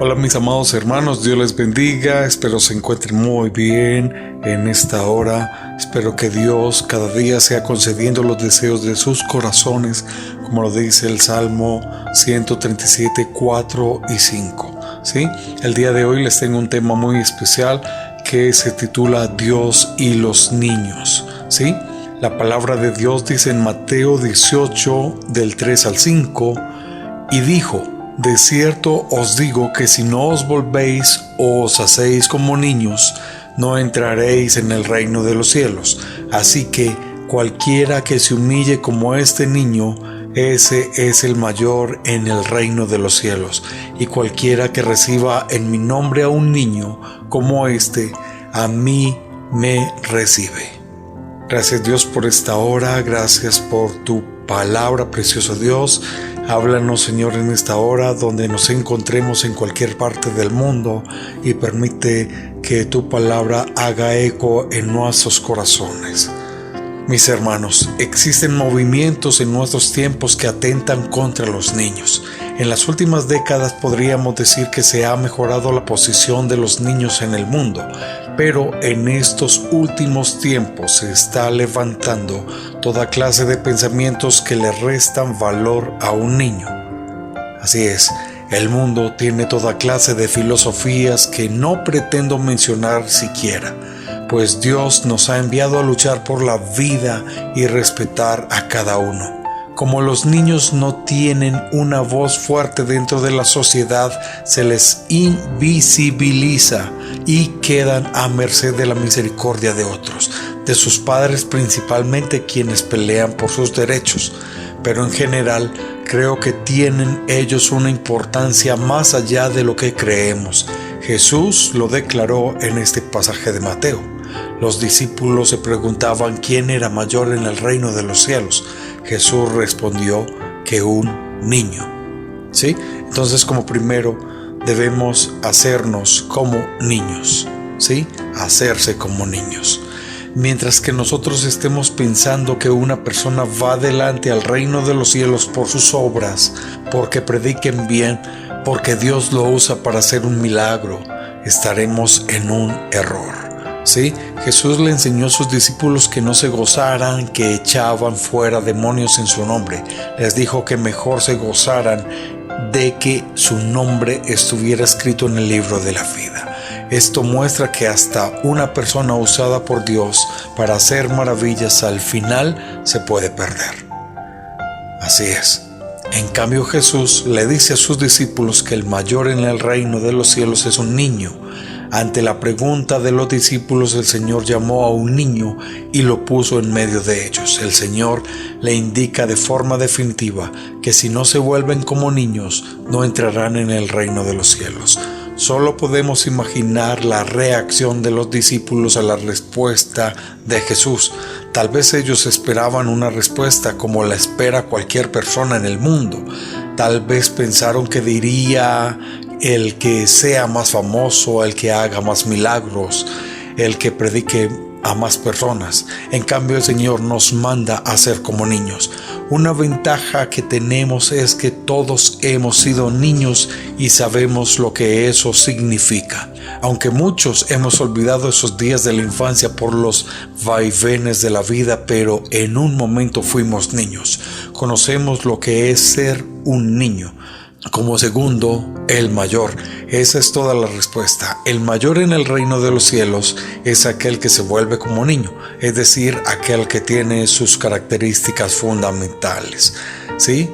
Hola mis amados hermanos, Dios les bendiga, espero se encuentren muy bien en esta hora. Espero que Dios cada día sea concediendo los deseos de sus corazones, como lo dice el Salmo 137, 4 y 5. ¿Sí? El día de hoy les tengo un tema muy especial que se titula Dios y los niños. ¿Sí? La palabra de Dios dice en Mateo 18, del 3 al 5, y dijo: de cierto os digo que si no os volvéis o os hacéis como niños, no entraréis en el reino de los cielos. Así que cualquiera que se humille como este niño, ese es el mayor en el reino de los cielos. Y cualquiera que reciba en mi nombre a un niño como este, a mí me recibe. Gracias Dios por esta hora, gracias por tu palabra, precioso Dios. Háblanos, Señor, en esta hora donde nos encontremos en cualquier parte del mundo y permite que tu palabra haga eco en nuestros corazones. Mis hermanos, existen movimientos en nuestros tiempos que atentan contra los niños. En las últimas décadas podríamos decir que se ha mejorado la posición de los niños en el mundo, pero en estos últimos tiempos se está levantando toda clase de pensamientos que le restan valor a un niño. Así es, el mundo tiene toda clase de filosofías que no pretendo mencionar siquiera, pues Dios nos ha enviado a luchar por la vida y respetar a cada uno. Como los niños no tienen una voz fuerte dentro de la sociedad, se les invisibiliza y quedan a merced de la misericordia de otros, de sus padres principalmente, quienes pelean por sus derechos. Pero en general creo que tienen ellos una importancia más allá de lo que creemos. Jesús lo declaró en este pasaje de Mateo. Los discípulos se preguntaban quién era mayor en el reino de los cielos. Jesús respondió que un niño. ¿Sí? Entonces, como primero, debemos hacernos como niños. ¿Sí? Hacerse como niños. Mientras que nosotros estemos pensando que una persona va adelante al reino de los cielos por sus obras, porque prediquen bien, porque Dios lo usa para hacer un milagro, estaremos en un error. ¿Sí? Jesús le enseñó a sus discípulos que no se gozaran, que echaban fuera demonios en su nombre. Les dijo que mejor se gozaran de que su nombre estuviera escrito en el libro de la vida. Esto muestra que hasta una persona usada por Dios para hacer maravillas al final se puede perder. Así es. En cambio, Jesús le dice a sus discípulos que el mayor en el reino de los cielos es un niño. Ante la pregunta de los discípulos, el Señor llamó a un niño y lo puso en medio de ellos. El Señor le indica de forma definitiva que si no se vuelven como niños, no entrarán en el reino de los cielos. Solo podemos imaginar la reacción de los discípulos a la respuesta de Jesús. Tal vez ellos esperaban una respuesta como la espera cualquier persona en el mundo. Tal vez pensaron que diría: el que sea más famoso, el que haga más milagros, el que predique a más personas. En cambio, el Señor nos manda a ser como niños. Una ventaja que tenemos es que todos hemos sido niños y sabemos lo que eso significa. Aunque muchos hemos olvidado esos días de la infancia por los vaivenes de la vida, pero en un momento fuimos niños. Conocemos lo que es ser un niño. Como segundo, el mayor. Esa es toda la respuesta. El mayor en el reino de los cielos es aquel que se vuelve como niño, es decir, aquel que tiene sus características fundamentales. ¿Sí?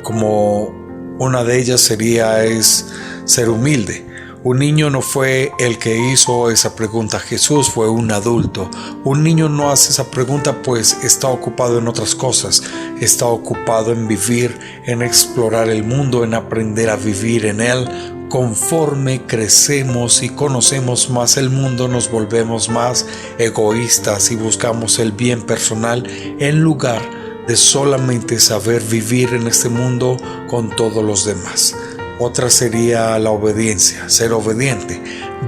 Como una de ellas es ser humilde. Un niño no fue el que hizo esa pregunta. Jesús fue un adulto. Un niño no hace esa pregunta, pues está ocupado en otras cosas. Está ocupado en vivir, en explorar el mundo, en aprender a vivir en él. Conforme crecemos y conocemos más el mundo, nos volvemos más egoístas y buscamos el bien personal en lugar de solamente saber vivir en este mundo con todos los demás. Otra sería la obediencia, ser obediente.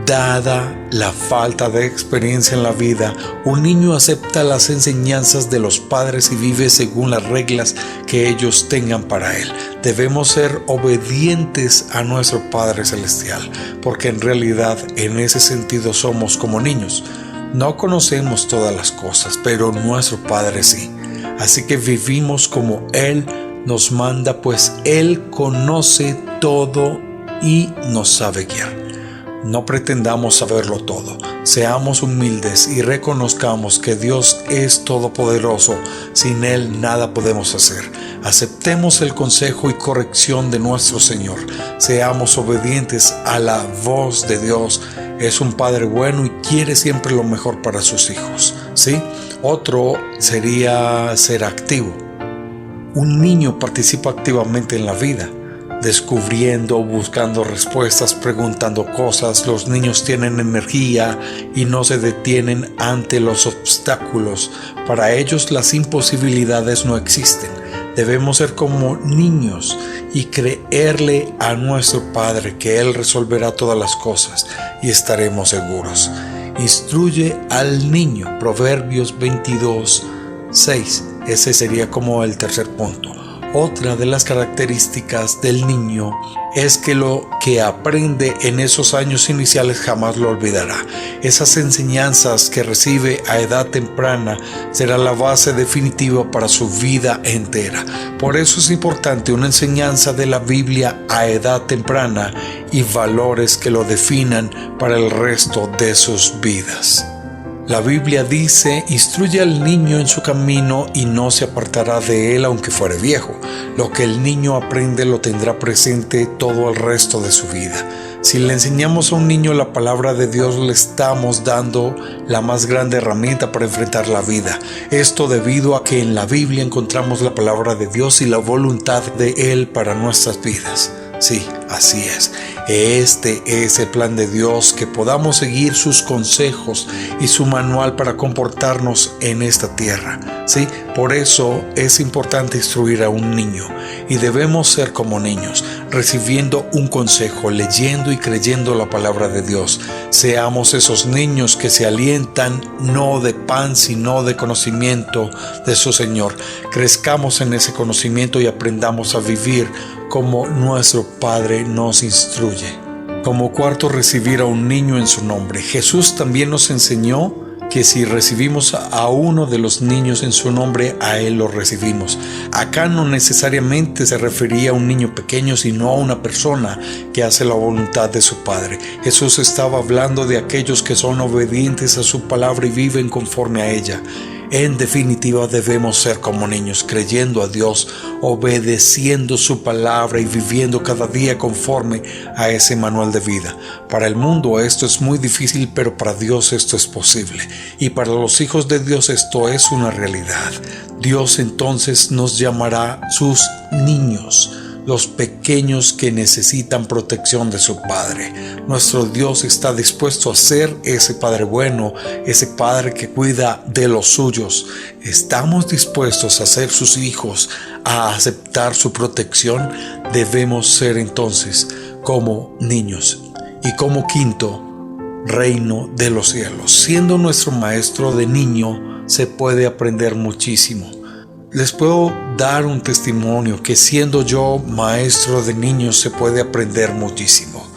Dada la falta de experiencia en la vida, un niño acepta las enseñanzas de los padres y vive según las reglas que ellos tengan para él. Debemos ser obedientes a nuestro Padre Celestial, porque en realidad en ese sentido somos como niños. No conocemos todas las cosas, pero nuestro Padre sí. Así que vivimos como Él nos manda, pues Él conoce todo y nos sabe guiar. No pretendamos saberlo todo. Seamos humildes y reconozcamos que Dios es todopoderoso. Sin Él nada podemos hacer. Aceptemos el consejo y corrección de nuestro Señor. Seamos obedientes a la voz de Dios. Es un Padre bueno y quiere siempre lo mejor para sus hijos, ¿sí? Otro sería ser activo. Un niño participa activamente en la vida, descubriendo, buscando respuestas, preguntando cosas. Los niños tienen energía y no se detienen ante los obstáculos. Para ellos las imposibilidades no existen. Debemos ser como niños y creerle a nuestro Padre que Él resolverá todas las cosas y estaremos seguros. Instruye al niño, Proverbios 22:6. Ese sería como el tercer punto. Otra de las características del niño es que lo que aprende en esos años iniciales jamás lo olvidará. Esas enseñanzas que recibe a edad temprana será la base definitiva para su vida entera. Por eso es importante una enseñanza de la Biblia a edad temprana y valores que lo definan para el resto de sus vidas. La Biblia dice: instruye al niño en su camino y no se apartará de él aunque fuere viejo. Lo que el niño aprende lo tendrá presente todo el resto de su vida. Si le enseñamos a un niño la palabra de Dios, le estamos dando la más grande herramienta para enfrentar la vida. Esto debido a que en la Biblia encontramos la palabra de Dios y la voluntad de Él para nuestras vidas. Sí, así es. Este es el plan de Dios, que podamos seguir sus consejos y su manual para comportarnos en esta tierra. Sí, por eso es importante instruir a un niño y debemos ser como niños, recibiendo un consejo, leyendo y creyendo la palabra de Dios. Seamos esos niños que se alientan no de pan sino de conocimiento de su Señor. Crezcamos en ese conocimiento y aprendamos a vivir como nuestro Padre nos instruye. Como cuarto, recibir a un niño en su nombre. Jesús también nos enseñó que si recibimos a uno de los niños en su nombre, a Él lo recibimos. Acá no necesariamente se refería a un niño pequeño, sino a una persona que hace la voluntad de su Padre. Jesús estaba hablando de aquellos que son obedientes a su palabra y viven conforme a ella. En definitiva, debemos ser como niños, creyendo a Dios, obedeciendo su palabra y viviendo cada día conforme a ese manual de vida. Para el mundo esto es muy difícil, pero para Dios esto es posible. Y para los hijos de Dios esto es una realidad. Dios entonces nos llamará sus niños, los pequeños que necesitan protección de su Padre. Nuestro Dios está dispuesto a ser ese Padre bueno, ese Padre que cuida de los suyos. ¿Estamos dispuestos a ser sus hijos, a aceptar su protección? Debemos ser entonces como niños. Y como quinto, reino de los cielos. Siendo nuestro maestro de niño, se puede aprender muchísimo. Les puedo dar un testimonio que siendo yo maestro de niños se puede aprender muchísimo.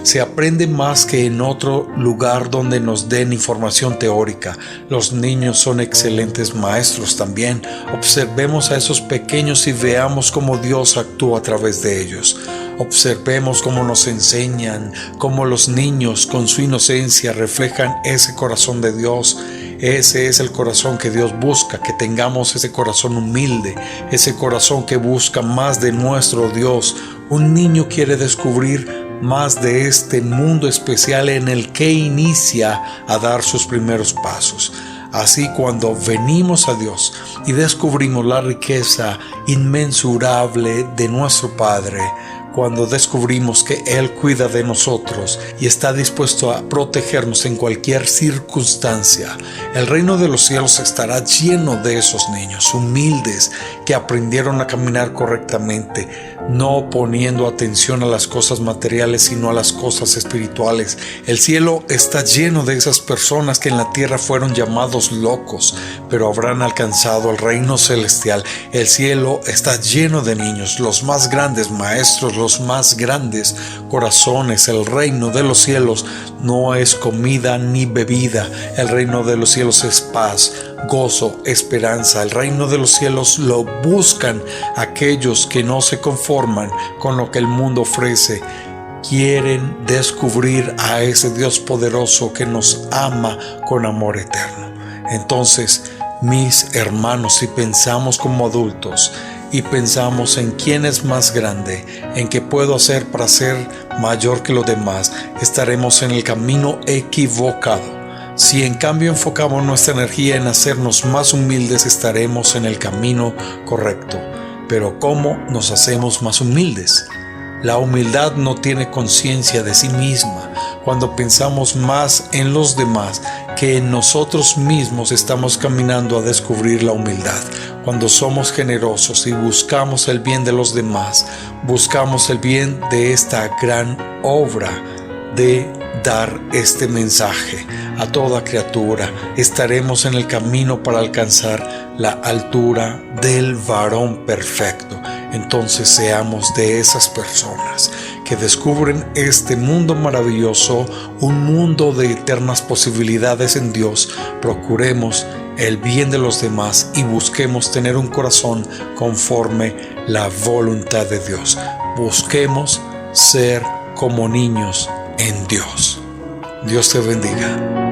Se aprende más que en otro lugar donde nos den información teórica. Los niños son excelentes maestros también. Observemos a esos pequeños y veamos cómo Dios actúa a través de ellos. Observemos cómo nos enseñan, cómo los niños con su inocencia reflejan ese corazón de Dios. Ese es el corazón que Dios busca, que tengamos ese corazón humilde, ese corazón que busca más de nuestro Dios. Un niño quiere descubrir más de este mundo especial en el que inicia a dar sus primeros pasos. Así, cuando venimos a Dios y descubrimos la riqueza inmensurable de nuestro Padre, cuando descubrimos que Él cuida de nosotros y está dispuesto a protegernos en cualquier circunstancia, el reino de los cielos estará lleno de esos niños humildes que aprendieron a caminar correctamente, no poniendo atención a las cosas materiales sino a las cosas espirituales. El cielo está lleno de esas personas que en la tierra fueron llamados locos, pero habrán alcanzado el reino celestial. El cielo está lleno de niños, los más grandes maestros, los más grandes corazones. El reino de los cielos no es comida ni bebida. El reino de los cielos es paz, gozo, esperanza. El reino de los cielos lo buscan aquellos que no se conforman con lo que el mundo ofrece. Quieren descubrir a ese Dios poderoso que nos ama con amor eterno. Entonces, mis hermanos, si pensamos como adultos y pensamos en quién es más grande, en qué puedo hacer para ser mayor que los demás, estaremos en el camino equivocado. Si en cambio enfocamos nuestra energía en hacernos más humildes, estaremos en el camino correcto. Pero ¿cómo nos hacemos más humildes? La humildad no tiene conciencia de sí misma. Cuando pensamos más en los demás que en nosotros mismos, estamos caminando a descubrir la humildad. Cuando somos generosos y buscamos el bien de los demás, buscamos el bien de esta gran obra de dar este mensaje a toda criatura, estaremos en el camino para alcanzar la altura del varón perfecto. Entonces seamos de esas personas que descubren este mundo maravilloso, un mundo de eternas posibilidades en Dios. Procuremos el bien de los demás y busquemos tener un corazón conforme la voluntad de Dios. Busquemos ser como niños en Dios. Dios te bendiga.